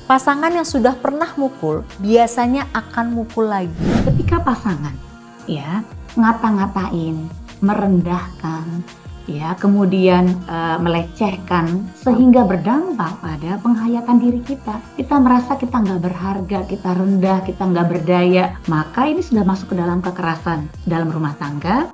Pasangan yang sudah pernah mukul biasanya akan mukul lagi. Ketika pasangan ya ngata-ngatain, merendahkan, ya kemudian melecehkan sehingga berdampak pada penghayatan diri kita. Kita merasa kita nggak berharga, kita rendah, kita nggak berdaya. Maka ini sudah masuk ke dalam kekerasan dalam rumah tangga.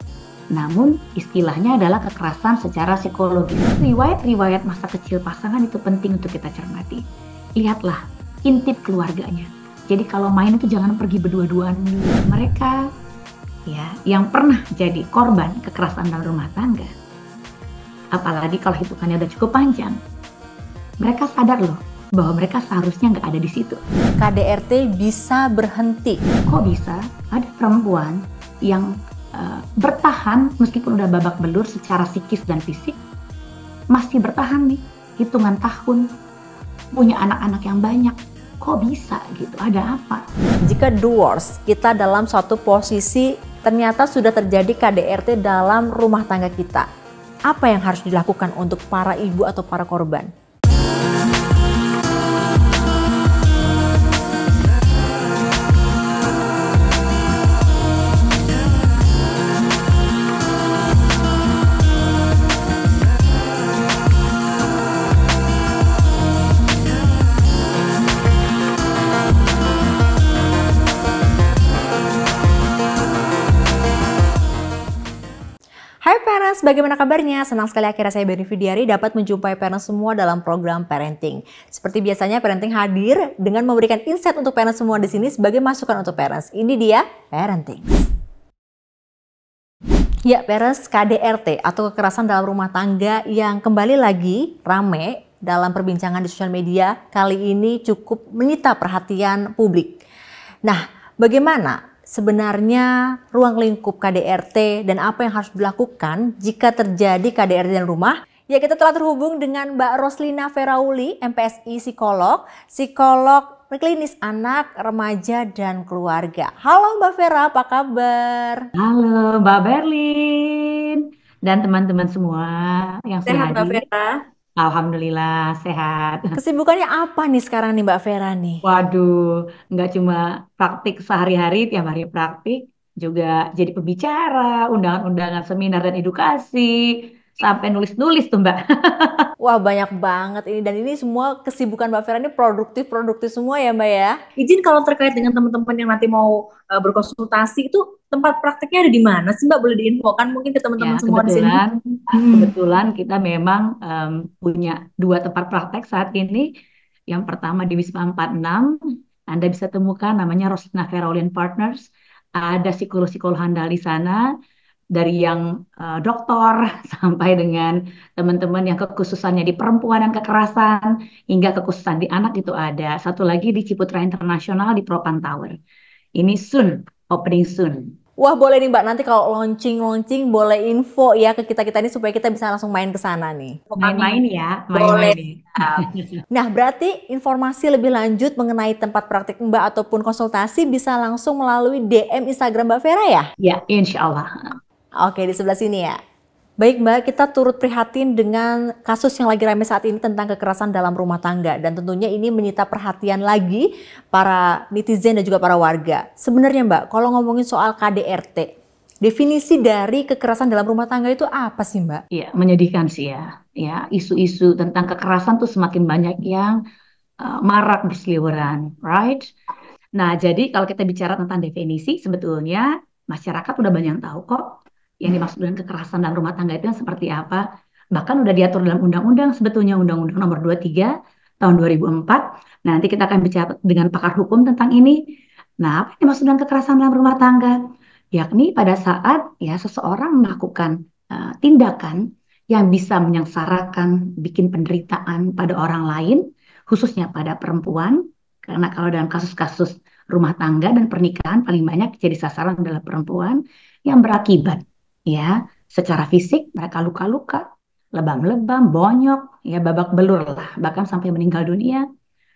Namun istilahnya adalah kekerasan secara psikologis. Riwayat-riwayat masa kecil pasangan itu penting untuk kita cermati. Lihatlah, intip keluarganya. Jadi kalau main itu jangan pergi berdua-duaan dulu. Mereka ya yang pernah jadi korban kekerasan dalam rumah tangga, apalagi kalau hitungannya udah cukup panjang, mereka sadar loh bahwa mereka seharusnya nggak ada di situ. KDRT bisa berhenti. Kok bisa ada perempuan yang bertahan meskipun udah babak belur secara psikis dan fisik, masih bertahan nih hitungan tahun, punya anak-anak yang banyak. Kok bisa gitu? Ada apa? Jika divorce, kita dalam suatu posisi ternyata sudah terjadi KDRT dalam rumah tangga kita. Apa yang harus dilakukan untuk para ibu atau para korban? Hai parents, bagaimana kabarnya? Senang sekali akhirnya saya Berni Fidiari dapat menjumpai parents semua dalam program parenting. Seperti biasanya parenting hadir dengan memberikan insight untuk parents semua di sini sebagai masukan untuk parents. Ini dia parenting. Ya parents, KDRT atau kekerasan dalam rumah tangga yang kembali lagi rame dalam perbincangan di sosial media kali ini cukup menyita perhatian publik. Nah, bagaimana sebenarnya ruang lingkup KDRT dan apa yang harus dilakukan jika terjadi KDRT dalam rumah? Ya, kita telah terhubung dengan Mbak Roslina Ferauli, MPSI psikolog klinis anak, remaja, dan keluarga. Halo Mbak Vera, apa kabar? Halo Mbak Berlin dan teman-teman semua yang sudah Sehat Mbak hadir. Vera? Alhamdulillah sehat. Kesibukannya apa nih sekarang nih Mbak Vera nih? Waduh, nggak cuma praktik sehari-hari, tiap hari praktik, juga jadi pembicara, undangan-undangan seminar dan edukasi, sampai nulis-nulis tuh Mbak. Wah banyak banget ini, dan ini semua kesibukan Mbak Vera ini produktif semua ya Mbak ya? Izin kalau terkait dengan teman-teman yang nanti mau berkonsultasi itu tempat prakteknya ada di mana sih Mbak? Boleh diinfokan mungkin ke Ya, teman-teman semua di sini. kebetulan kita memang punya 2 tempat praktek saat ini. Yang pertama di Wisma 46, Anda bisa temukan namanya Roslina Ferauli Partners. Ada psikolog-psikolog handal di sana, dari yang dokter sampai dengan teman-teman yang kekhususannya di perempuan dan kekerasan, hingga kekhususan di anak itu ada. Satu lagi di Ciputra Internasional di Propan Tower. Ini soon, opening soon. Wah boleh nih Mbak, nanti kalau launching boleh info ya ke kita ini supaya kita bisa langsung main ke sana nih. Main-main ya, Boleh. main-main. Nah berarti informasi lebih lanjut mengenai tempat praktik Mbak ataupun konsultasi bisa langsung melalui DM Instagram Mbak Vera ya? Ya, insya Allah. Oke, di sebelah sini ya. Baik Mbak, kita turut prihatin dengan kasus yang lagi ramai saat ini tentang kekerasan dalam rumah tangga. Dan tentunya ini menyita perhatian lagi para netizen dan juga para warga. Sebenarnya Mbak, kalau ngomongin soal KDRT, definisi dari kekerasan dalam rumah tangga itu apa sih Mbak? Ya, menyedihkan sih ya. Ya, isu-isu tentang kekerasan tuh semakin banyak yang marak berseliweran, right? Nah, jadi kalau kita bicara tentang definisi, sebetulnya masyarakat udah banyak yang tahu kok yang dimaksud dengan kekerasan dalam rumah tangga itu yang seperti apa. Bahkan udah diatur dalam undang-undang, sebetulnya Undang-Undang Nomor 23 tahun 2004. Nah, nanti kita akan bicara dengan pakar hukum tentang ini. Nah, apa yang dimaksud dengan kekerasan dalam rumah tangga? Yakni pada saat ya seseorang melakukan tindakan yang bisa menyengsarakan, bikin penderitaan pada orang lain, khususnya pada perempuan. Karena kalau dalam kasus-kasus rumah tangga dan pernikahan paling banyak jadi sasaran adalah perempuan, yang berakibat ya secara fisik mereka luka-luka, lebam-lebam, bonyok, ya babak belur lah, bahkan sampai meninggal dunia.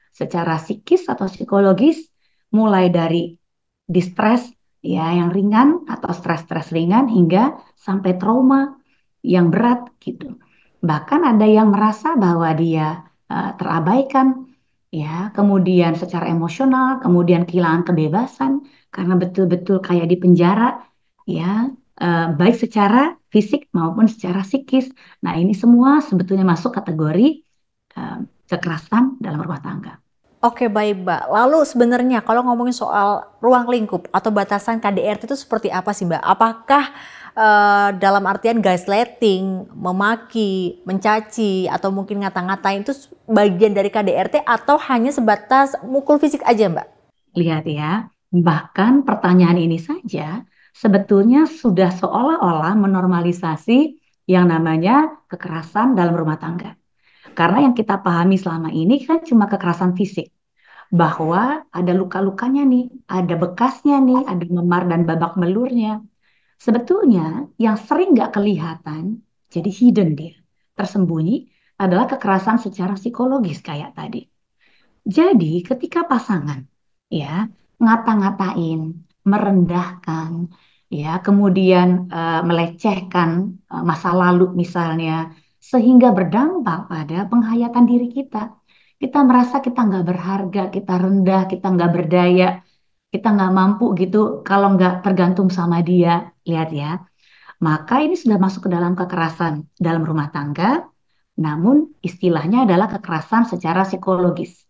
Secara psikis atau psikologis, mulai dari distres ya yang ringan atau stres-stres ringan hingga sampai trauma yang berat gitu. Bahkan ada yang merasa bahwa dia terabaikan, ya, kemudian secara emosional, kemudian kehilangan kebebasan karena betul-betul kayak di penjara, ya, baik secara fisik maupun secara psikis. Nah, ini semua sebetulnya masuk kategori eh, kekerasan dalam rumah tangga. Oke, baik, Mbak. Lalu sebenarnya kalau ngomongin soal ruang lingkup atau batasan KDRT itu seperti apa sih, Mbak? Apakah dalam artian gaslighting, memaki, mencaci, atau mungkin ngata-ngatain itu bagian dari KDRT atau hanya sebatas mukul fisik aja, Mbak? Lihat ya, bahkan pertanyaan ini saja sebetulnya sudah seolah-olah menormalisasi yang namanya kekerasan dalam rumah tangga. Karena yang kita pahami selama ini kan cuma kekerasan fisik. Bahwa ada luka-lukanya nih, ada bekasnya nih, ada memar dan babak belurnya. Sebetulnya yang sering nggak kelihatan, jadi hidden dia, tersembunyi, adalah kekerasan secara psikologis kayak tadi. Jadi ketika pasangan ya ngata-ngatain, merendahkan, ya kemudian melecehkan masa lalu misalnya, sehingga berdampak pada penghayatan diri kita. Kita merasa kita nggak berharga, kita rendah, kita nggak berdaya, kita nggak mampu gitu kalau nggak tergantung sama dia. Lihat ya, maka ini sudah masuk ke dalam kekerasan dalam rumah tangga, namun istilahnya adalah kekerasan secara psikologis.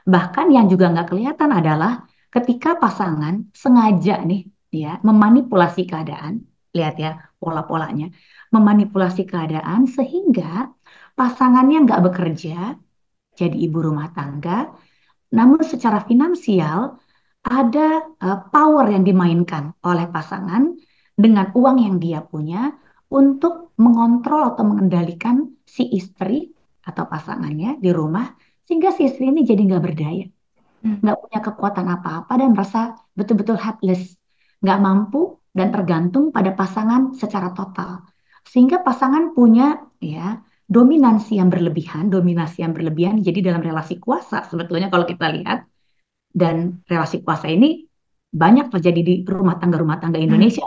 Bahkan yang juga nggak kelihatan adalah ketika pasangan sengaja nih ya memanipulasi keadaan, lihat ya pola-polanya, memanipulasi keadaan sehingga pasangannya nggak bekerja, jadi ibu rumah tangga, namun secara finansial ada power yang dimainkan oleh pasangan dengan uang yang dia punya untuk mengontrol atau mengendalikan si istri atau pasangannya di rumah sehingga si istri ini jadi nggak berdaya, nggak punya kekuatan apa-apa dan merasa betul-betul helpless, nggak mampu dan tergantung pada pasangan secara total. Sehingga pasangan punya ya dominasi yang berlebihan. Jadi dalam relasi kuasa sebetulnya kalau kita lihat dan relasi kuasa ini banyak terjadi di rumah tangga Indonesia.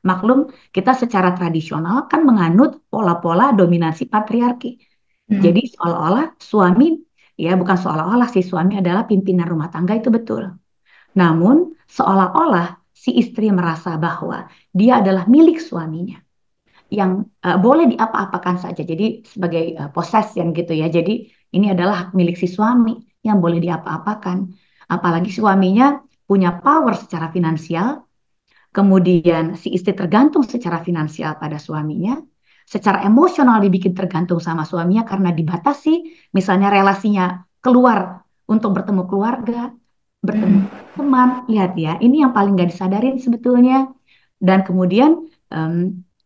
Maklum, kita secara tradisional kan menganut pola-pola dominasi patriarki. Jadi seolah-olah suami, ya bukan seolah-olah si suami adalah pimpinan rumah tangga itu betul. Namun seolah-olah si istri merasa bahwa dia adalah milik suaminya yang boleh diapa-apakan saja. Jadi sebagai possession gitu ya. Jadi ini adalah hak milik si suami yang boleh diapa-apakan. Apalagi suaminya punya power secara finansial, kemudian si istri tergantung secara finansial pada suaminya, secara emosional dibikin tergantung sama suaminya karena dibatasi, misalnya relasinya keluar untuk bertemu keluarga, bertemu teman. Lihat ya, ini yang paling gak disadarin sebetulnya. Dan kemudian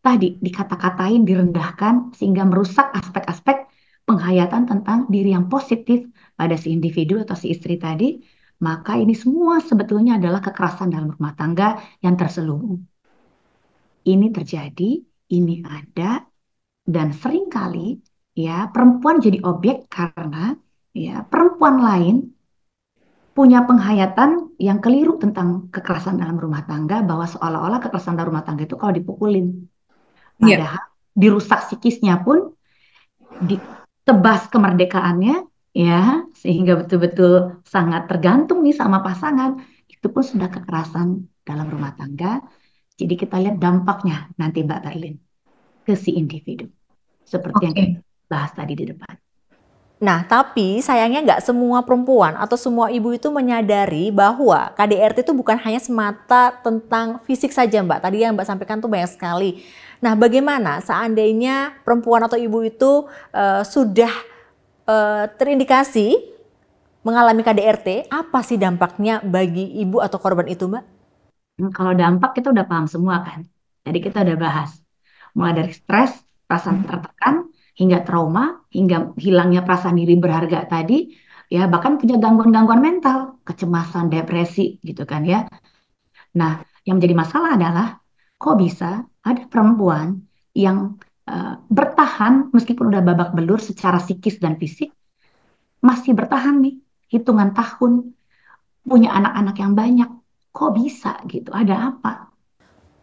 tadi dikata-katain, direndahkan, sehingga merusak aspek-aspek penghayatan tentang diri yang positif pada si individu atau si istri tadi. Maka ini semua sebetulnya adalah kekerasan dalam rumah tangga yang terselubung. Ini terjadi, ini ada, dan seringkali ya perempuan jadi objek karena ya perempuan lain punya penghayatan yang keliru tentang kekerasan dalam rumah tangga, bahwa seolah-olah kekerasan dalam rumah tangga itu kalau dipukulin. Padahal dirusak psikisnya pun, ditebas kemerdekaannya, ya, sehingga betul-betul sangat tergantung nih sama pasangan, itu pun sudah kekerasan dalam rumah tangga. Jadi kita lihat dampaknya nanti Mbak Berlin ke si individu, seperti yang kita bahas tadi di depan. Nah, tapi sayangnya nggak semua perempuan atau semua ibu itu menyadari bahwa KDRT itu bukan hanya semata tentang fisik saja, Mbak. Tadi yang Mbak sampaikan tuh banyak sekali. Nah, bagaimana seandainya perempuan atau ibu itu sudah terindikasi mengalami KDRT, apa sih dampaknya bagi ibu atau korban itu, Mbak? Kalau dampak kita udah paham semua kan. Jadi kita udah bahas. Mulai dari stres, perasaan tertekan, hingga trauma, hingga hilangnya perasaan diri berharga tadi, ya bahkan punya gangguan-gangguan mental, kecemasan, depresi gitu kan ya. Nah, yang menjadi masalah adalah kok bisa ada perempuan yang bertahan meskipun udah babak belur secara psikis dan fisik, masih bertahan nih hitungan tahun, punya anak-anak yang banyak. Kok bisa gitu? Ada apa?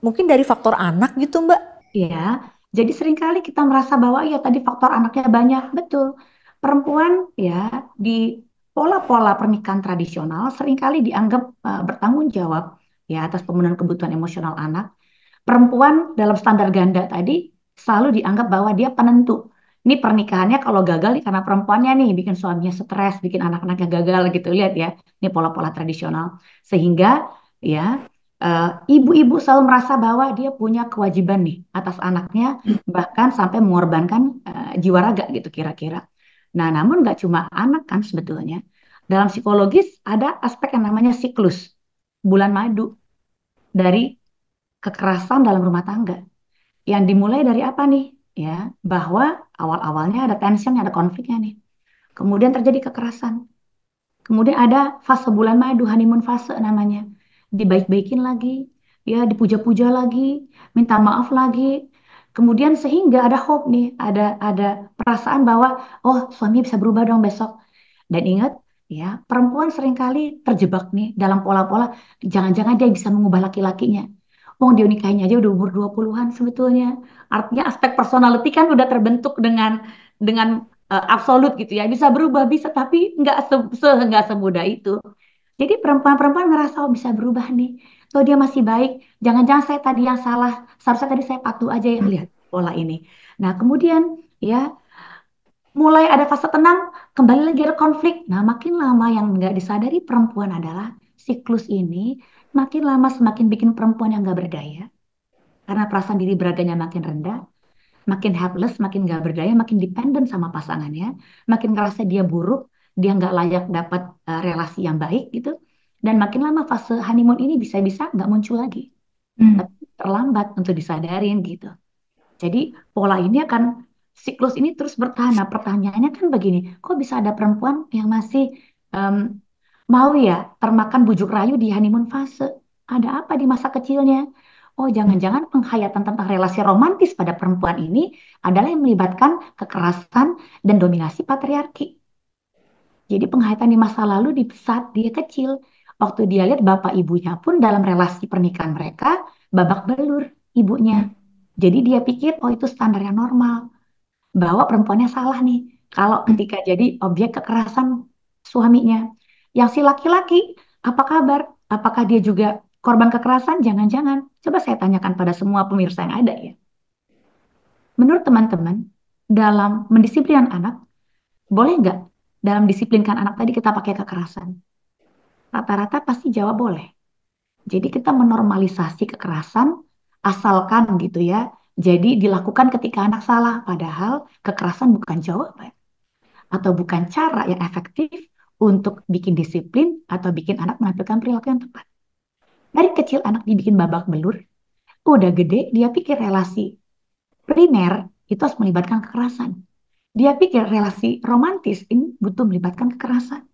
Mungkin dari faktor anak gitu, Mbak? Ya, jadi seringkali kita merasa bahwa ya tadi faktor anaknya banyak. Betul. Perempuan ya di pola-pola pernikahan tradisional seringkali dianggap bertanggung jawab ya atas pemenuhan kebutuhan emosional anak. Perempuan dalam standar ganda tadi selalu dianggap bahwa dia penentu. Ini pernikahannya kalau gagal nih karena perempuannya nih bikin suaminya stres, bikin anak-anaknya gagal gitu. Lihat ya, ini pola-pola tradisional. Sehingga ya ibu-ibu selalu merasa bahwa dia punya kewajiban nih atas anaknya, bahkan sampai mengorbankan jiwa raga gitu kira-kira. Nah, namun nggak cuma anak kan sebetulnya. Dalam psikologis ada aspek yang namanya siklus, bulan madu dari kekerasan dalam rumah tangga. Yang dimulai dari apa nih? Ya, bahwa awal-awalnya ada tension, ada konfliknya nih. Kemudian terjadi kekerasan. Kemudian ada fase bulan madu, honeymoon fase namanya. Dibaik-baikin lagi, ya dipuja-puja lagi, minta maaf lagi. Kemudian sehingga ada hope nih, ada perasaan bahwa oh suami bisa berubah dong besok. Dan ingat ya, perempuan seringkali terjebak nih dalam pola-pola jangan-jangan dia bisa mengubah laki-lakinya. Wong dia nikahnya aja udah umur 20-an sebetulnya. Artinya aspek personality kan udah terbentuk dengan absolut gitu ya. Bisa berubah bisa tapi nggak semudah itu. Jadi perempuan-perempuan ngerasa oh bisa berubah nih. Tuh dia masih baik. Jangan-jangan saya tadi yang salah. Seharusnya tadi saya patuh aja ya lihat pola ini. Nah, kemudian ya mulai ada fase tenang, kembali lagi ada konflik. Nah, makin lama yang nggak disadari perempuan adalah siklus ini makin lama semakin bikin perempuan yang nggak berdaya. Karena perasaan diri beraganya makin rendah, makin helpless, makin nggak berdaya, makin dependent sama pasangannya, makin ngerasa dia buruk, dia nggak layak dapat relasi yang baik gitu. Dan makin lama fase honeymoon ini bisa-bisa nggak muncul lagi. Tapi terlambat untuk disadarin gitu. Jadi pola ini akan siklus ini terus bertahan. Nah, pertanyaannya kan begini, kok bisa ada perempuan yang masih em, mau ya termakan bujuk rayu di honeymoon fase? Ada apa di masa kecilnya? Oh, jangan-jangan penghayatan tentang relasi romantis pada perempuan ini adalah yang melibatkan kekerasan dan dominasi patriarki. Jadi penghayatan di masa lalu di saat dia kecil, waktu dia lihat bapak ibunya pun dalam relasi pernikahan mereka babak belur ibunya. Jadi dia pikir, oh itu standar yang normal. Bahwa perempuannya salah nih. Kalau ketika jadi objek kekerasan suaminya. Yang si laki-laki, apa kabar? Apakah dia juga korban kekerasan? Jangan-jangan. Coba saya tanyakan pada semua pemirsa yang ada ya. Menurut teman-teman, dalam mendisiplinkan anak, boleh nggak dalam disiplinkan anak tadi kita pakai kekerasan? Rata-rata pasti jawab boleh. Jadi kita menormalisasi kekerasan asalkan gitu ya. Jadi dilakukan ketika anak salah, padahal kekerasan bukan jawaban atau bukan cara yang efektif untuk bikin disiplin atau bikin anak menampilkan perilaku yang tepat. Dari kecil anak dibikin babak belur, udah gede dia pikir relasi primer itu harus melibatkan kekerasan. Dia pikir relasi romantis ini butuh melibatkan kekerasan.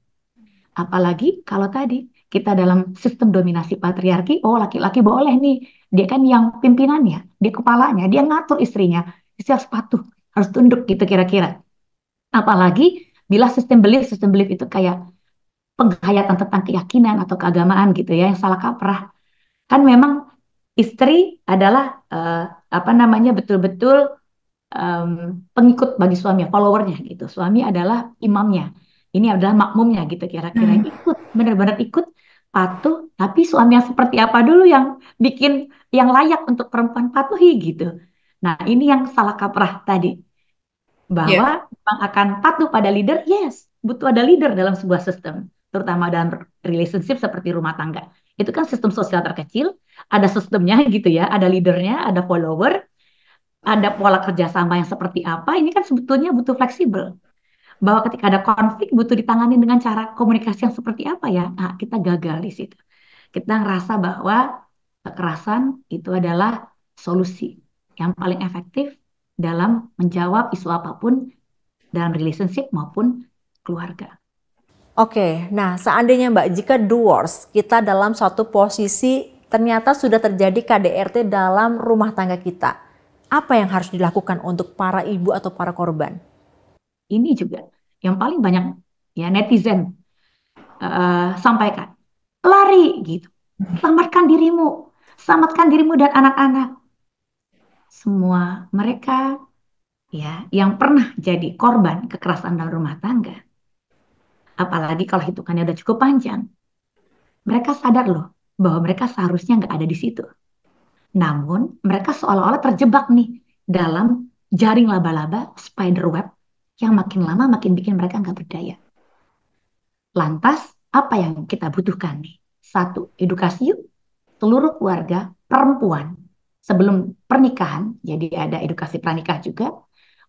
Apalagi kalau tadi kita dalam sistem dominasi patriarki, oh laki-laki boleh nih, dia kan yang pimpinannya, dia kepalanya, dia ngatur istrinya, istri harus patuh, harus tunduk gitu kira-kira. Apalagi bila sistem belief itu kayak penghayatan tentang keyakinan atau keagamaan gitu ya, yang salah kaprah. Kan memang istri adalah apa namanya betul-betul em, pengikut bagi suami, followernya gitu. Suami adalah imamnya. Ini adalah makmumnya gitu kira-kira. Ikut, benar-benar ikut, patuh. Tapi suami yang seperti apa dulu yang bikin yang layak untuk perempuan patuhi gitu. Nah, ini yang salah kaprah tadi. Bahwa Ya. memang akan patuh pada leader, yes. Butuh ada leader dalam sebuah sistem. Terutama dalam relationship seperti rumah tangga. Itu kan sistem sosial terkecil, ada sistemnya gitu ya, ada leadernya, ada follower, ada pola kerjasama yang seperti apa, ini kan sebetulnya butuh fleksibel. Bahwa ketika ada konflik butuh ditangani dengan cara komunikasi yang seperti apa ya, nah, kita gagal di situ. Kita ngerasa bahwa kekerasan itu adalah solusi yang paling efektif dalam menjawab isu apapun dalam relationship maupun keluarga. Oke, nah seandainya Mbak, jika divorce, kita dalam suatu posisi ternyata sudah terjadi KDRT dalam rumah tangga kita. Apa yang harus dilakukan untuk para ibu atau para korban? Ini juga yang paling banyak ya netizen sampaikan. Lari gitu. Selamatkan dirimu dan anak-anak. Semua mereka ya yang pernah jadi korban kekerasan dalam rumah tangga apalagi kalau hitungannya udah cukup panjang, mereka sadar loh bahwa mereka seharusnya nggak ada di situ. Namun mereka seolah-olah terjebak nih dalam jaring laba-laba, spider web, yang makin lama makin bikin mereka nggak berdaya. Lantas, apa yang kita butuhkan nih? Satu, edukasi yuk seluruh keluarga perempuan sebelum pernikahan, jadi ada edukasi pranikah juga,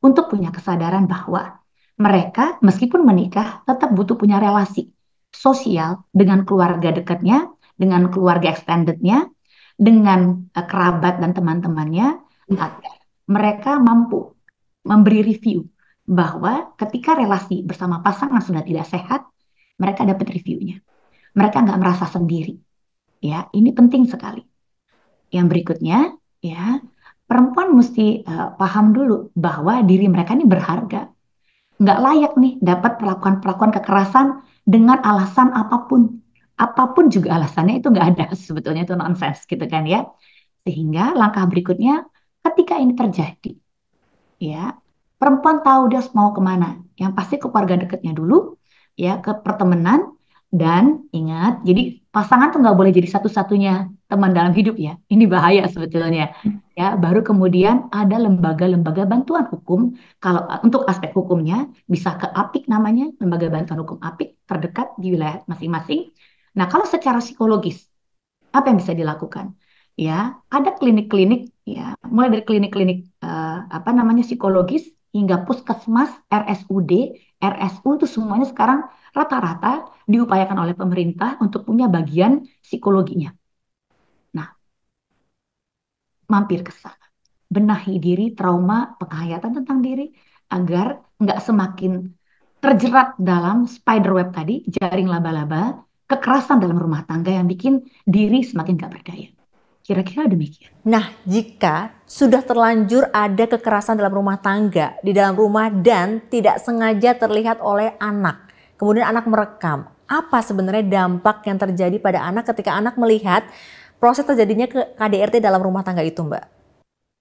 untuk punya kesadaran bahwa mereka meskipun menikah tetap butuh punya relasi sosial dengan keluarga dekatnya, dengan keluarga extendednya, dengan kerabat dan teman-temannya, agar mereka mampu memberi review bahwa ketika relasi bersama pasangan sudah tidak sehat, mereka dapat reviewnya. Mereka nggak merasa sendiri. Ya, ini penting sekali. Yang berikutnya, ya, perempuan mesti paham dulu bahwa diri mereka ini berharga. Nggak layak nih dapat perlakuan-perlakuan kekerasan dengan alasan apapun. Apapun juga alasannya itu nggak ada. Sebetulnya itu nonsense gitu kan ya. Sehingga langkah berikutnya, ketika ini terjadi, ya, perempuan tahu dia mau kemana. Yang pasti ke keluarga dekatnya dulu, ya, ke pertemanan, dan ingat, jadi pasangan tuh nggak boleh jadi satu-satunya teman dalam hidup ya. Ini bahaya sebetulnya. Ya, baru kemudian ada lembaga-lembaga bantuan hukum. Kalau untuk aspek hukumnya bisa ke APIK namanya, Lembaga Bantuan Hukum APIK terdekat di wilayah masing-masing. Nah, kalau secara psikologis, apa yang bisa dilakukan? Ya, ada klinik-klinik ya, mulai dari klinik-klinik apa namanya psikologis hingga puskesmas, RSUD, RSU itu semuanya sekarang rata-rata diupayakan oleh pemerintah untuk punya bagian psikologinya. Nah, mampir ke sana. Benahi diri, trauma, penghayatan tentang diri agar nggak semakin terjerat dalam spider web tadi, jaring laba-laba, kekerasan dalam rumah tangga yang bikin diri semakin gak berdaya. Kira-kira demikian. Nah, jika sudah terlanjur ada kekerasan dalam rumah tangga, di dalam rumah dan tidak sengaja terlihat oleh anak, kemudian anak merekam, apa sebenarnya dampak yang terjadi pada anak ketika anak melihat proses terjadinya ke KDRT dalam rumah tangga itu, Mbak?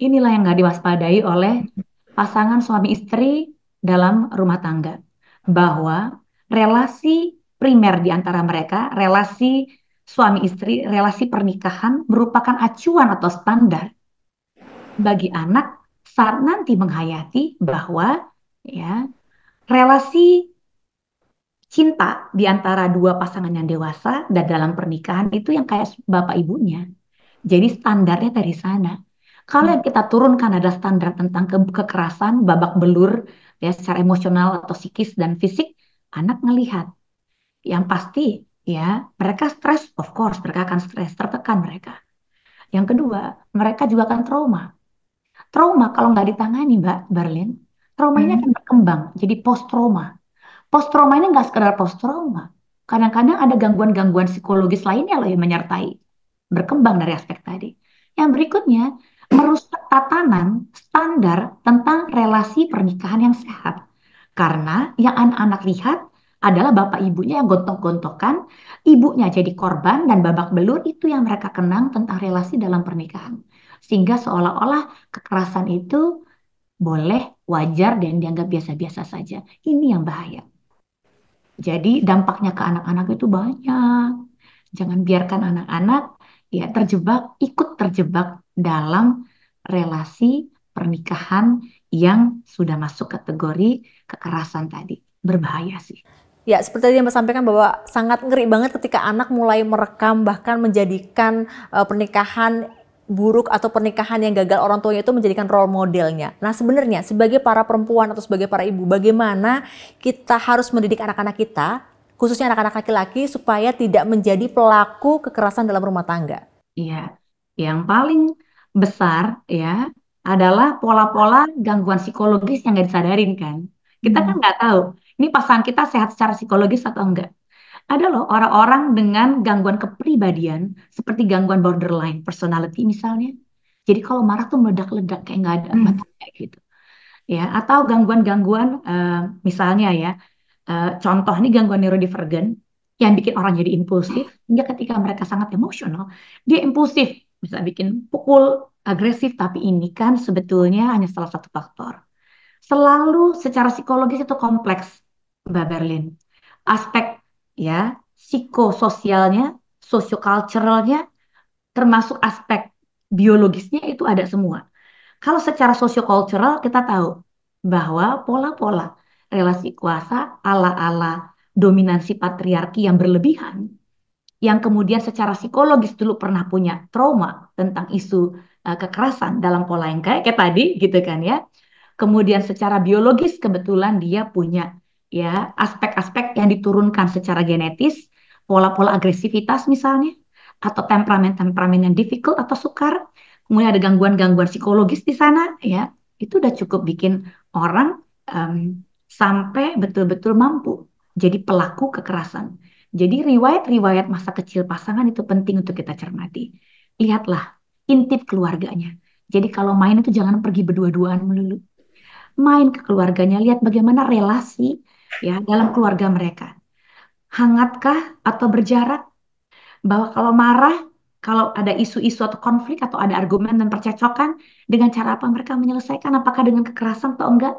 Inilah yang nggak diwaspadai oleh pasangan suami istri dalam rumah tangga. Bahwa relasi primer di antara mereka, relasi suami istri, relasi pernikahan merupakan acuan atau standar bagi anak saat nanti menghayati bahwa ya relasi cinta di antara dua pasangan yang dewasa dan dalam pernikahan itu yang kayak bapak ibunya. Jadi standarnya dari sana. Kalau yang kita turunkan adalah standar tentang kekerasan, babak belur, ya secara emosional atau psikis dan fisik, anak ngelihat. Yang pasti, ya mereka stres, of course mereka akan stres, tertekan mereka. Yang kedua, mereka juga akan trauma. Trauma kalau nggak ditangani, Mbak Berlin, trauma ini akan berkembang jadi post trauma. Post trauma ini nggak sekedar post trauma. Kadang-kadang ada gangguan-gangguan psikologis lainnya loh yang menyertai. Berkembang dari aspek tadi. Yang berikutnya, merusak tatanan standar tentang relasi pernikahan yang sehat. Karena yang anak-anak lihat adalah bapak ibunya yang gontok-gontokan, ibunya jadi korban dan babak belur itu yang mereka kenang tentang relasi dalam pernikahan. Sehingga seolah-olah kekerasan itu boleh, wajar, dan dianggap biasa-biasa saja. Ini yang bahaya. Jadi dampaknya ke anak-anak itu banyak. Jangan biarkan anak-anak ya ikut terjebak dalam relasi pernikahan yang sudah masuk kategori kekerasan tadi. Berbahaya sih. Ya, seperti yang Mbak sampaikan bahwa sangat ngeri banget ketika anak mulai merekam bahkan menjadikan pernikahan buruk atau pernikahan yang gagal orang tuanya itu menjadikan role modelnya. Nah, sebenarnya sebagai para perempuan atau sebagai para ibu, bagaimana kita harus mendidik anak-anak kita, khususnya anak-anak laki-laki, supaya tidak menjadi pelaku kekerasan dalam rumah tangga? Iya, yang paling besar ya adalah pola-pola gangguan psikologis yang nggak disadarin kan. Kita kan nggak tahu, ini pasangan kita sehat secara psikologis atau enggak. Ada loh orang-orang dengan gangguan kepribadian seperti gangguan borderline personality misalnya. Jadi kalau marah tuh meledak-ledak kayak nggak ada batasnya gitu. Ya, atau gangguan-gangguan misalnya ya, contoh ini gangguan neurodivergen yang bikin orang jadi impulsif hingga ketika mereka sangat emosional, dia impulsif, bisa bikin pukul, agresif, tapi ini kan sebetulnya hanya salah satu faktor. Selalu secara psikologis itu kompleks, Mbak Berlin. aspek ya psikososialnya, sosiokulturalnya, termasuk aspek biologisnya itu ada semua. Kalau secara sosiokultural kita tahu bahwa pola-pola relasi kuasa ala-ala dominansi patriarki yang berlebihan, yang kemudian secara psikologis dulu pernah punya trauma tentang isu kekerasan dalam pola yang kayak tadi gitu kan ya. Kemudian secara biologis kebetulan dia punya ya aspek-aspek yang diturunkan secara genetis, pola-pola agresivitas misalnya, atau temperamen-temperamen yang difficult atau sukar. Kemudian ada gangguan-gangguan psikologis di sana ya. Itu udah cukup bikin orang sampai betul-betul mampu jadi pelaku kekerasan. Jadi riwayat-riwayat masa kecil pasangan itu penting untuk kita cermati. Lihatlah intip keluarganya. Jadi kalau main itu jangan pergi berdua-duaan melulu. Main ke keluarganya, lihat bagaimana relasi ya dalam keluarga mereka. Hangatkah atau berjarak? Bahwa kalau marah, kalau ada isu-isu atau konflik atau ada argumen dan percekcokan, dengan cara apa mereka menyelesaikan? Apakah dengan kekerasan atau enggak?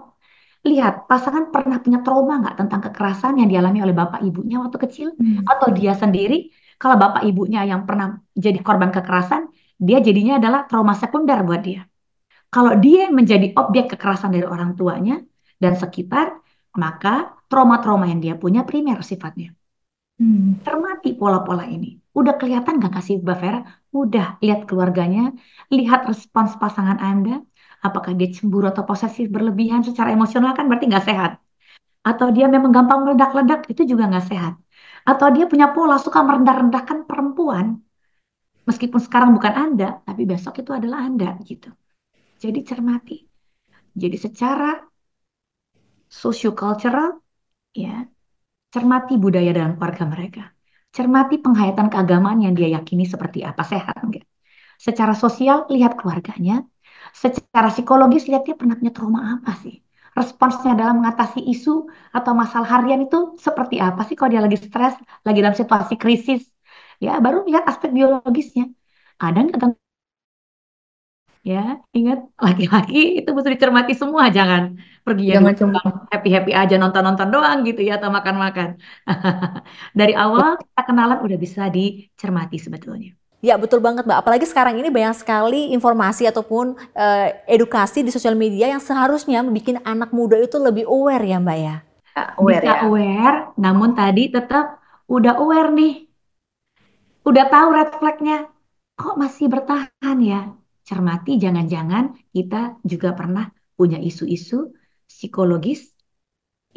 Lihat, pasangan pernah punya trauma nggak tentang kekerasan yang dialami oleh bapak ibunya waktu kecil? Atau dia sendiri, kalau bapak ibunya yang pernah jadi korban kekerasan, dia jadinya adalah trauma sekunder buat dia. Kalau dia menjadi objek kekerasan dari orang tuanya dan sekitar, maka trauma-trauma yang dia punya primer sifatnya. Cermati pola-pola ini. Udah kelihatan gak kasih Mbak Vera? Udah, lihat keluarganya, lihat respons pasangan Anda. Apakah dia cemburu atau posesif berlebihan secara emosional kan berarti nggak sehat. Atau dia memang gampang meledak-ledak, itu juga nggak sehat. Atau dia punya pola suka merendah-rendahkan perempuan. Meskipun sekarang bukan Anda, tapi besok itu adalah Anda gitu. Jadi cermati. Jadi secara sosiokultural, ya, cermati budaya dalam keluarga mereka. Cermati penghayatan keagamaan yang dia yakini seperti apa, sehat enggak. Secara sosial, lihat keluarganya. Secara psikologis, lihat dia pernah punya trauma apa sih. Responsnya dalam mengatasi isu atau masalah harian itu seperti apa sih kalau dia lagi stres, lagi dalam situasi krisis. Ya, baru lihat aspek biologisnya. Ada nggak ya, ingat laki-laki itu mesti dicermati semua, jangan pergi ya dulu Jangan cuma happy-happy aja nonton-nonton doang gitu ya atau makan-makan. Dari awal kita kenalan udah bisa dicermati sebetulnya. Ya betul banget Mbak, apalagi sekarang ini banyak sekali informasi ataupun edukasi di sosial media yang seharusnya membuat anak muda itu lebih aware ya Mbak ya. aware Bisa ya. aware, namun tadi tetap udah aware nih, udah tahu red flag-nya, kok masih bertahan ya? Cermati jangan-jangan kita juga pernah punya isu-isu psikologis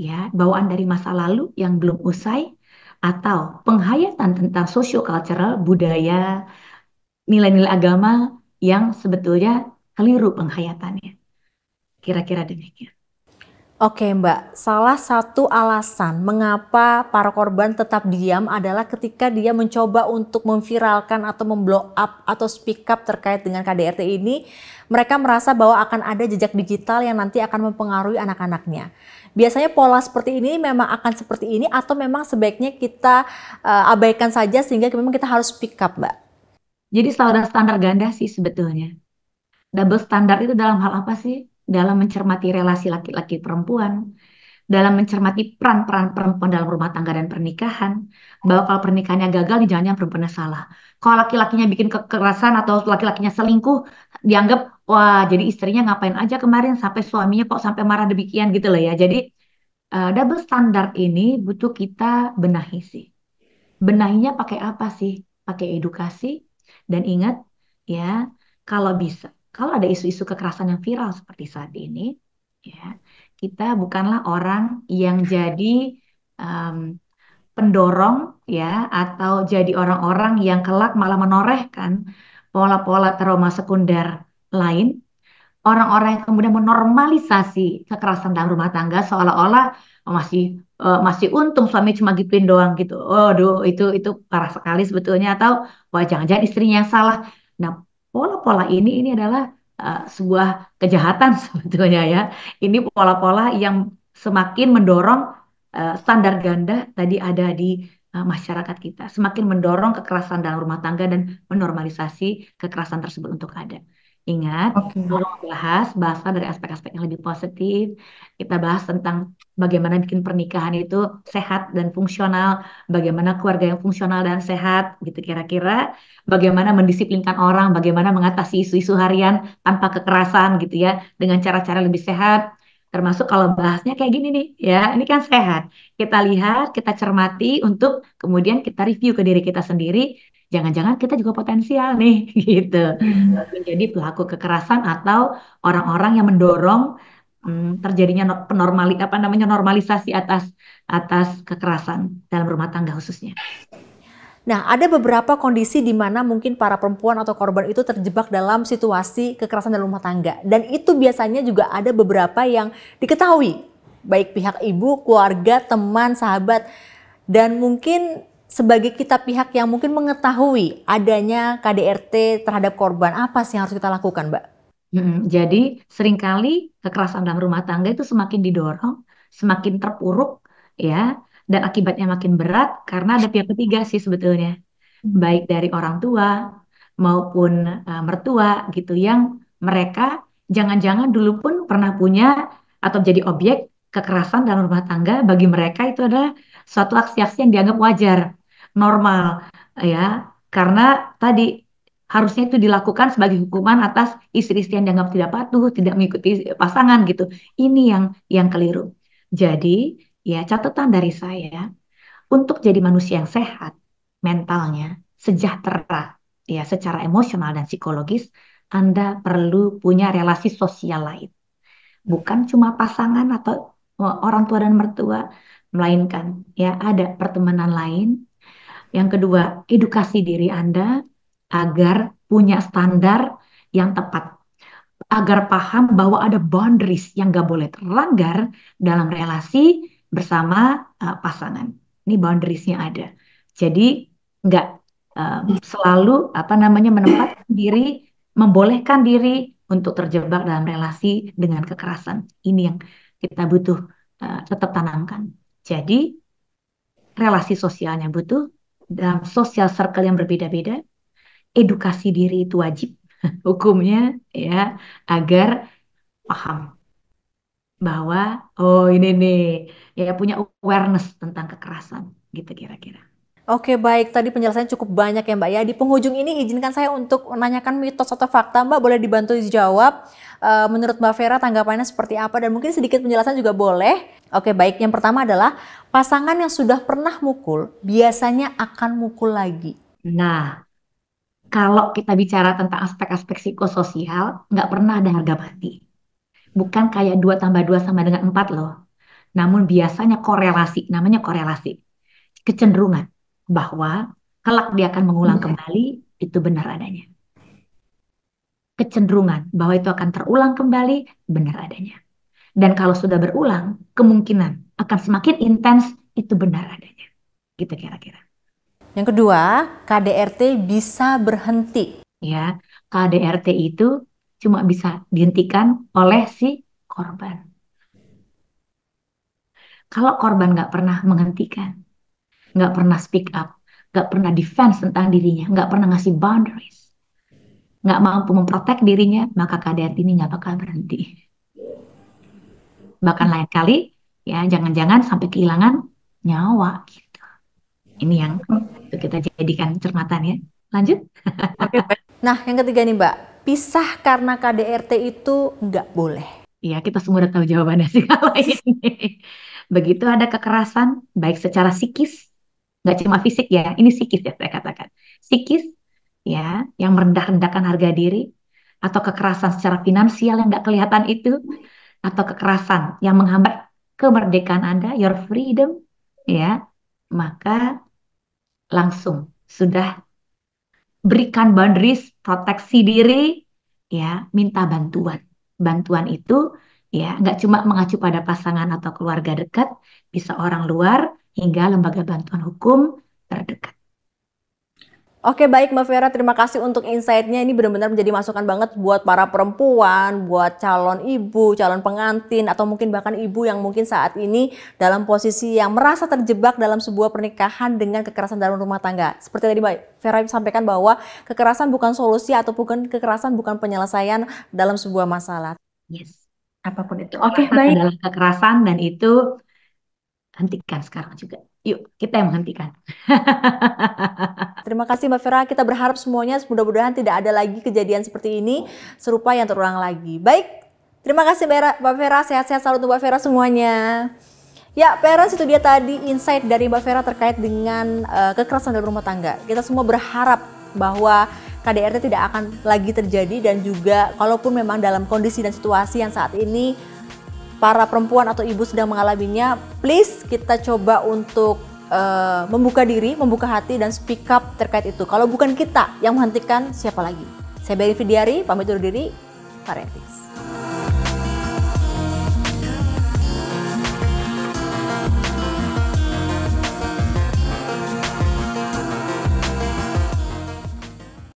ya, bawaan dari masa lalu yang belum usai, atau penghayatan tentang sosiokultural budaya, nilai-nilai agama yang sebetulnya keliru penghayatannya. Kira-kira demikian. Oke Mbak, salah satu alasan mengapa para korban tetap diam adalah ketika dia mencoba untuk memviralkan atau memblow up atau speak up terkait dengan KDRT ini, mereka merasa bahwa akan ada jejak digital yang nanti akan mempengaruhi anak-anaknya. Biasanya pola seperti ini memang akan seperti ini atau memang sebaiknya kita abaikan saja sehingga memang kita harus speak up Mbak? Jadi standar ganda sih sebetulnya. Double standar itu dalam hal apa sih? Dalam mencermati relasi laki-laki perempuan, dalam mencermati peran-peran perempuan dalam rumah tangga dan pernikahan, bahwa kalau pernikahannya gagal, jangan-jangan perempuannya salah. Kalau laki-lakinya bikin kekerasan atau laki-lakinya selingkuh, dianggap, wah jadi istrinya ngapain aja kemarin sampai suaminya kok sampai marah demikian gitu loh ya. Jadi double standar ini butuh kita benahi sih. Benahinya pakai apa sih? Pakai edukasi dan ingat ya, kalau bisa, kalau ada isu-isu kekerasan yang viral seperti saat ini, ya, kita bukanlah orang yang jadi em, pendorong ya atau jadi orang-orang yang kelak malah menorehkan pola-pola trauma sekunder lain, orang-orang yang kemudian menormalisasi kekerasan dalam rumah tangga seolah-olah masih masih untung suami cuma gituin doang gitu. Aduh, itu parah sekali sebetulnya atau wah jangan-jangan istrinya yang salah. Nah, pola-pola ini adalah sebuah kejahatan sebetulnya ya. Ini pola-pola yang semakin mendorong standar ganda tadi ada di masyarakat kita, semakin mendorong kekerasan dalam rumah tangga dan menormalisasi kekerasan tersebut untuk ada. Ingat, Oke. kalau bahasa dari aspek-aspek yang lebih positif, kita bahas tentang bagaimana bikin pernikahan itu sehat dan fungsional, bagaimana keluarga yang fungsional dan sehat, gitu kira-kira, bagaimana mendisiplinkan orang, bagaimana mengatasi isu-isu harian tanpa kekerasan, gitu ya, dengan cara-cara lebih sehat. Termasuk kalau bahasnya kayak gini nih, ya, ini kan sehat. Kita lihat, kita cermati untuk kemudian kita review ke diri kita sendiri. Jangan-jangan kita juga potensial nih, gitu Hmm. menjadi pelaku kekerasan atau orang-orang yang mendorong terjadinya apa namanya normalisasi atas atas kekerasan dalam rumah tangga khususnya. Nah, ada beberapa kondisi di mana mungkin para perempuan atau korban itu terjebak dalam situasi kekerasan dalam rumah tangga. Dan itu biasanya juga ada beberapa yang diketahui, baik pihak ibu, keluarga, teman, sahabat, dan mungkin sebagai kita pihak yang mungkin mengetahui adanya KDRT terhadap korban, apa sih yang harus kita lakukan, Mbak? Jadi seringkali kekerasan dalam rumah tangga itu semakin didorong, semakin terpuruk, ya, dan akibatnya makin berat karena ada pihak ketiga sih sebetulnya, baik dari orang tua maupun mertua gitu, yang mereka jangan-jangan dulu pun pernah punya atau jadi objek kekerasan dalam rumah tangga. Bagi mereka itu adalah suatu aksi-aksi yang dianggap wajar, normal, ya, karena tadi harusnya itu dilakukan sebagai hukuman atas istri-istri yang dianggap tidak patuh, tidak mengikuti pasangan gitu. Ini yang keliru. Jadi, ya catatan dari saya, untuk jadi manusia yang sehat mentalnya, sejahtera, ya secara emosional dan psikologis, Anda perlu punya relasi sosial lain. Bukan cuma pasangan atau orang tua dan mertua, melainkan ya ada pertemanan lain. Yang kedua, edukasi diri Anda agar punya standar yang tepat, agar paham bahwa ada boundaries yang gak boleh terlanggar dalam relasi bersama pasangan. Ini boundariesnya ada. Jadi nggak selalu apa namanya menempatkan diri, membolehkan diri untuk terjebak dalam relasi dengan kekerasan. Ini yang kita butuh tetap tanamkan. Jadi relasi sosialnya butuh dalam social circle yang berbeda-beda. Edukasi diri itu wajib hukumnya, ya, agar paham bahwa oh ini nih, ya, punya awareness tentang kekerasan gitu kira-kira. Oke, baik. Tadi penjelasannya cukup banyak ya, Mbak ya. Di penghujung ini izinkan saya untuk menanyakan mitos atau fakta. Mbak boleh dibantu dijawab. Menurut Mbak Vera tanggapannya seperti apa? Dan mungkin sedikit penjelasan juga boleh. Oke, baik. Yang pertama adalah pasangan yang sudah pernah mukul biasanya akan mukul lagi. Nah, kalau kita bicara tentang aspek-aspek psikososial, nggak pernah ada harga mati. Bukan kayak 2 tambah 2 sama dengan 4 loh. Namun biasanya korelasi, namanya korelasi. Kecenderungan bahwa kelak dia akan mengulang kembali, itu benar adanya. Kecenderungan bahwa itu akan terulang kembali, benar adanya. Dan kalau sudah berulang, kemungkinan akan semakin intens, itu benar adanya. Gitu kira-kira. Yang kedua, KDRT bisa berhenti. Ya, KDRT itu cuma bisa dihentikan oleh si korban. Kalau korban nggak pernah menghentikan, nggak pernah speak up, nggak pernah defense tentang dirinya, nggak pernah ngasih boundaries, nggak mampu memprotek dirinya, maka KDRT ini nggak bakal berhenti. Bahkan lain kali, ya jangan-jangan sampai kehilangan nyawa gitu. Ini yang kita jadikan cermatan ya. Lanjut. Oke, baik. Nah, yang ketiga nih Mbak, pisah karena KDRT itu nggak boleh. Ya, kita semua udah tahu jawabannya sih kalau ini. Begitu ada kekerasan, baik secara psikis, nggak cuma fisik ya, ini psikis ya saya katakan. Psikis, ya, yang merendah-rendahkan harga diri, atau kekerasan secara finansial yang nggak kelihatan itu, atau kekerasan yang menghambat kemerdekaan Anda, your freedom, ya, maka langsung sudah berikan boundaries, proteksi diri, ya, minta bantuan. Bantuan itu ya nggak cuma mengacu pada pasangan atau keluarga dekat, bisa orang luar hingga lembaga bantuan hukum terdekat. Oke, baik Mbak Vera, terima kasih untuk insight-nya. Ini benar-benar menjadi masukan banget buat para perempuan, buat calon ibu, calon pengantin, atau mungkin bahkan ibu yang mungkin saat ini dalam posisi yang merasa terjebak dalam sebuah pernikahan dengan kekerasan dalam rumah tangga. Seperti tadi Mbak Vera sampaikan bahwa kekerasan bukan solusi atau kekerasan bukan penyelesaian dalam sebuah masalah. Yes. Apapun itu. Oke, Kekerasan baik. adalah kekerasan dan itu hentikan sekarang juga. Yuk, kita yang menghentikan. Terima kasih Mbak Vera, kita berharap semuanya mudah-mudahan tidak ada lagi kejadian seperti ini serupa yang terulang lagi. Baik, terima kasih Mbak Vera, sehat-sehat selalu untuk Mbak Vera semuanya. Ya, parents, itu dia tadi insight dari Mbak Vera terkait dengan kekerasan dalam rumah tangga. Kita semua berharap bahwa KDRT tidak akan lagi terjadi, dan juga kalaupun memang dalam kondisi dan situasi yang saat ini para perempuan atau ibu sedang mengalaminya, please kita coba untuk membuka diri, membuka hati, dan speak up terkait itu. Kalau bukan kita yang menghentikan, siapa lagi? Saya Berry Fidiari, pamit undur diri. Parentis.